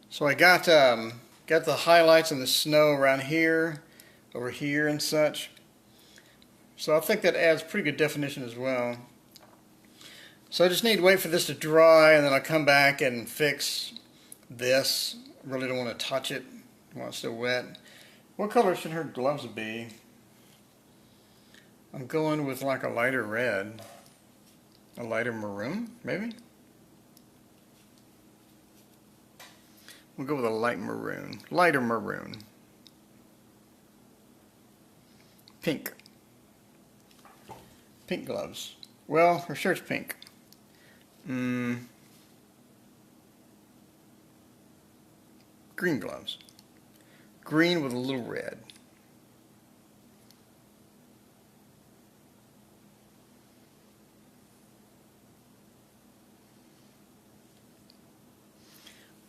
So I got the highlights in the snow around here, over here and such. So I think that adds pretty good definition as well. So I just need to wait for this to dry, and then I'll come back and fix this. Really don't want to touch it while it's still wet. What color should her gloves be? I'm going with like a lighter red. A lighter maroon, maybe? We'll go with a light maroon. Lighter maroon. Pink. Pink gloves. Well, her shirt's pink. Green gloves. Green with a little red.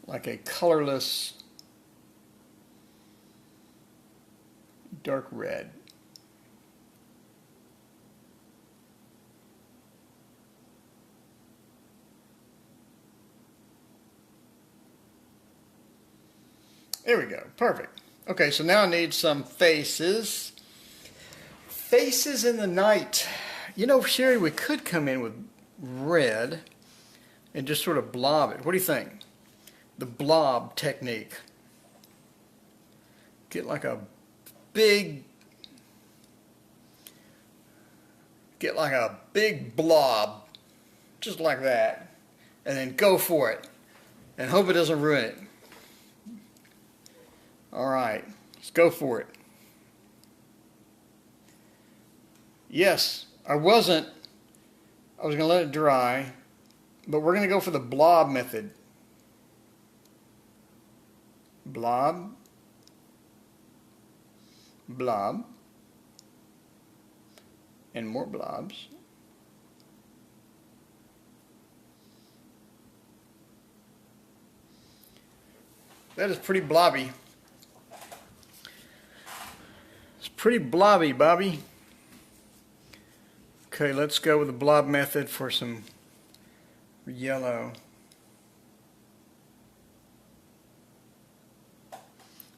Like a colorless dark red. There we go. Perfect. Okay, so now I need some faces. Faces in the night. You know, Sherry, we could come in with red and just sort of blob it. What do you think? The blob technique. Get like a big blob, just like that, and then go for it, and hope it doesn't ruin it. Alright, let's go for it. Yes, I was going to let it dry, but we're going to go for the blob method. Blob, blob, and more blobs. That is pretty blobby. It's pretty blobby, Bobby. Okay, let's go with the blob method for some yellow.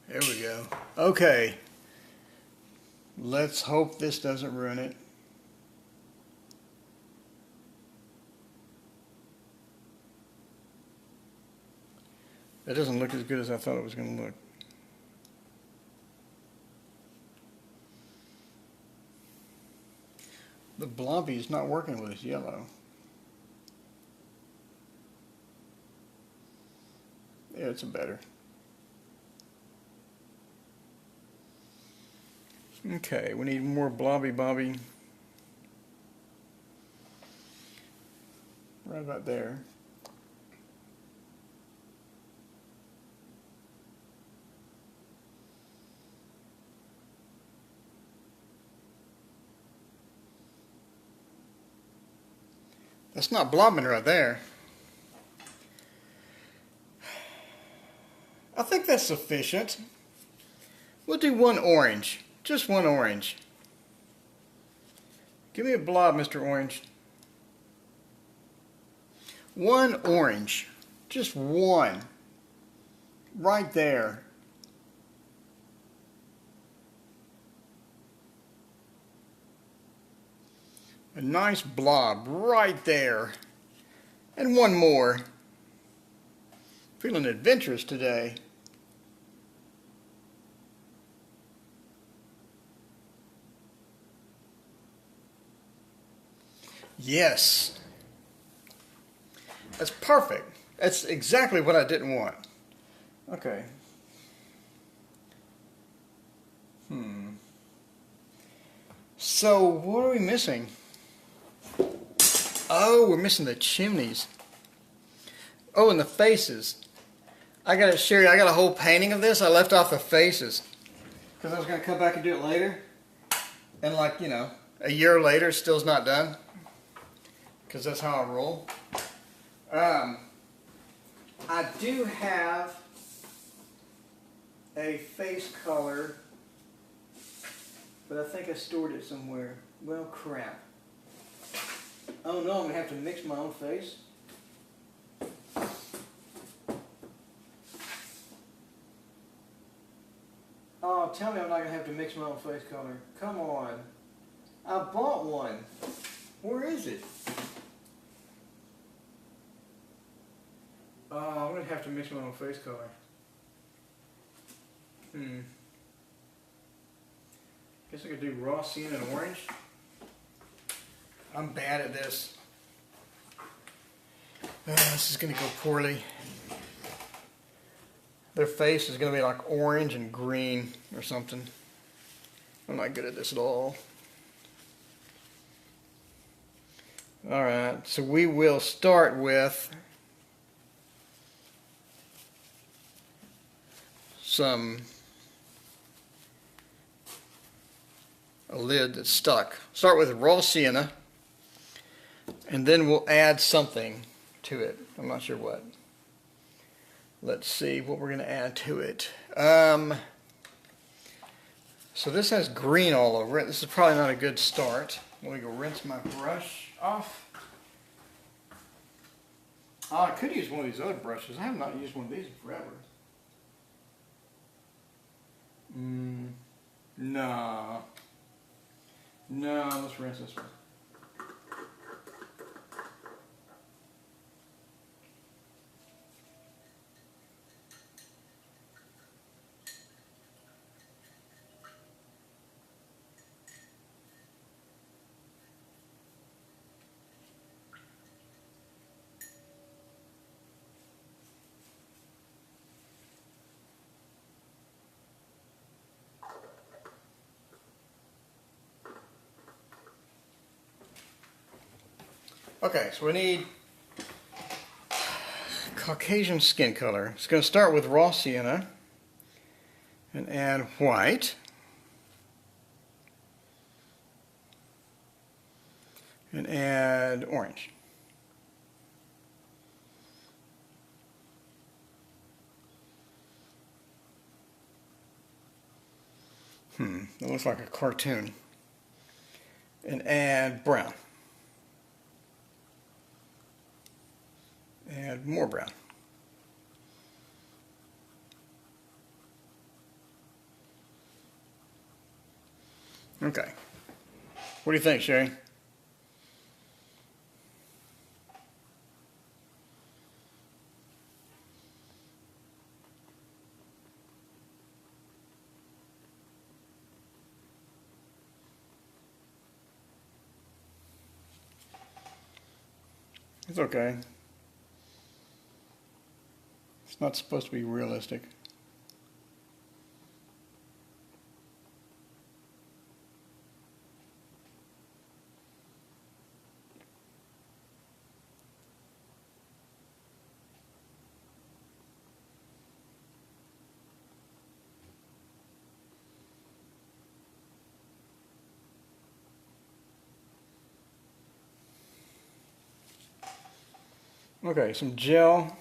There we go. Okay. Let's hope this doesn't ruin it. That doesn't look as good as I thought it was going to look. The blobby is not working with this yellow. Yeah, it's better. Okay, we need more blobby bobby. Right about there. That's not blobbing right there. I think that's sufficient. We'll do one orange. Just one orange. Give me a blob, Mr. Orange. One orange. Just one. Right there. A nice blob right there. And one more. Feeling adventurous today. Yes. That's perfect. That's exactly what I didn't want. Okay. So, what are we missing? Oh, we're missing the chimneys. Oh, and the faces. Sherry, I got a whole painting of this. I left off the faces because I was going to come back and do it later. And like, you know, a year later, still's not done. Because that's how I roll. I do have a face color, but I think I stored it somewhere. Well, crap. Oh no, I'm going to have to mix my own face. Oh, tell me I'm not going to have to mix my own face color. Come on. I bought one. Where is it? Oh, I'm going to have to mix my own face color. Guess I could do raw sienna and orange. I'm bad at this. This is going to go poorly. Their face is going to be like orange and green or something. I'm not good at this at all. Alright, so we will start with a lid that's stuck. Start with raw sienna, and then we'll add something to it. I'm not sure what. Let's see what we're going to add to it. So this has green all over it. This is probably not a good start. Let me go rinse my brush off. I could use one of these other brushes. I have not used one of these in forever. No. No, let's rinse this one. Okay, so we need Caucasian skin color. It's going to start with raw sienna and add white and add orange. That looks like a cartoon. And add brown. Add more brown. Okay. What do you think, Sherry? It's okay. It's not supposed to be realistic. Okay, some gel.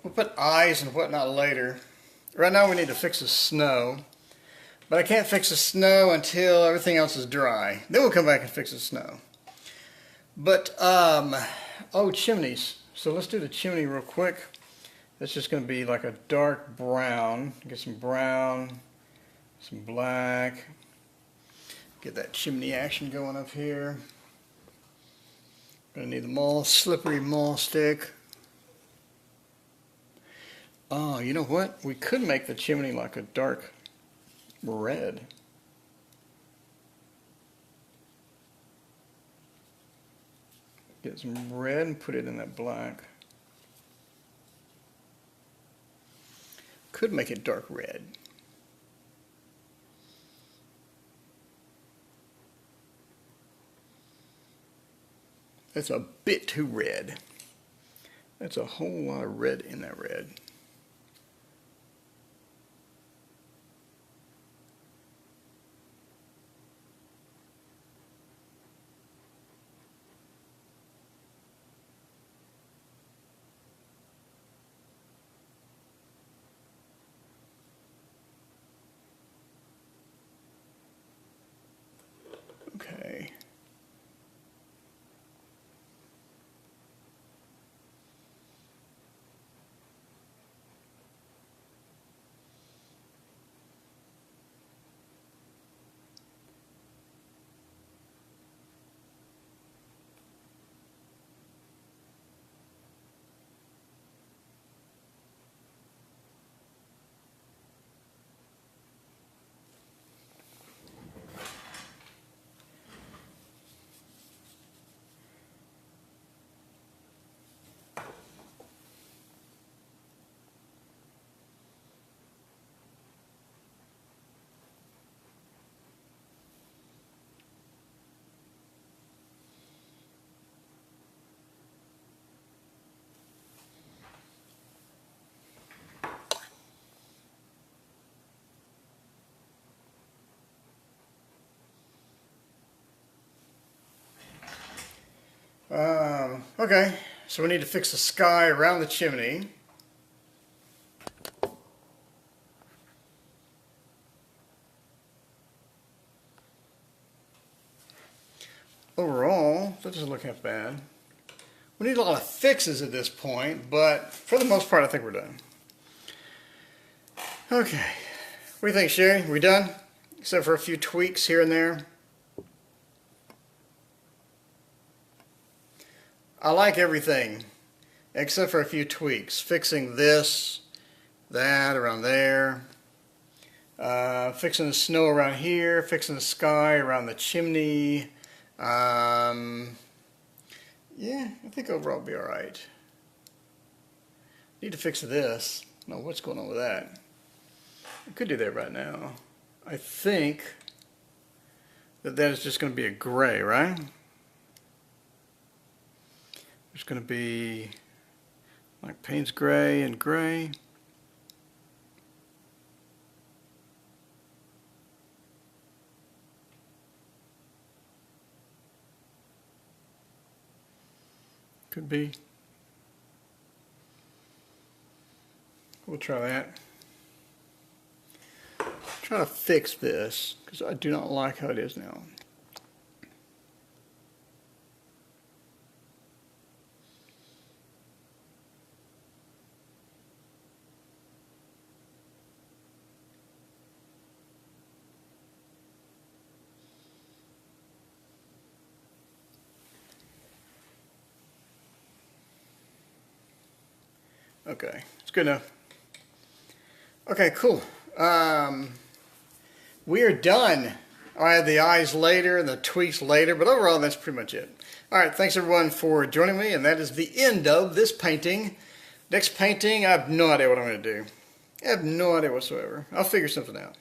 We'll put eyes and whatnot later. Right now we need to fix the snow. But I can't fix the snow until everything else is dry. Then we'll come back and fix the snow. But, oh, chimneys. So let's do the chimney real quick. That's just going to be like a dark brown. Get some brown, some black. Get that chimney action going up here. Gonna need the slippery maul stick. Oh, you know what? We could make the chimney like a dark red. Get some red and put it in that black. Could make it dark red. That's a bit too red. That's a whole lot of red in that red. Okay. Okay, so we need to fix the sky around the chimney. Overall, that doesn't look half bad. We need a lot of fixes at this point, but for the most part, I think we're done. Okay, what do you think, Sherry? We done? Except for a few tweaks here and there. I like everything, except for a few tweaks. Fixing this, that, around there. Fixing the snow around here. Fixing the sky around the chimney. Yeah, I think overall it'll be alright. Need to fix this. I don't know what's going on with that. I could do that right now. I think that is just going to be a gray, right? There's going to be like Payne's gray and gray. Could be. We'll try that. Try to fix this because I do not like how it is now. Okay, it's good enough. Okay, cool. We are done. I had the eyes later and the tweaks later, but overall that's pretty much it. Alright, thanks everyone for joining me, and that is the end of this painting. Next painting, I have no idea what I'm going to do. I have no idea whatsoever. I'll figure something out.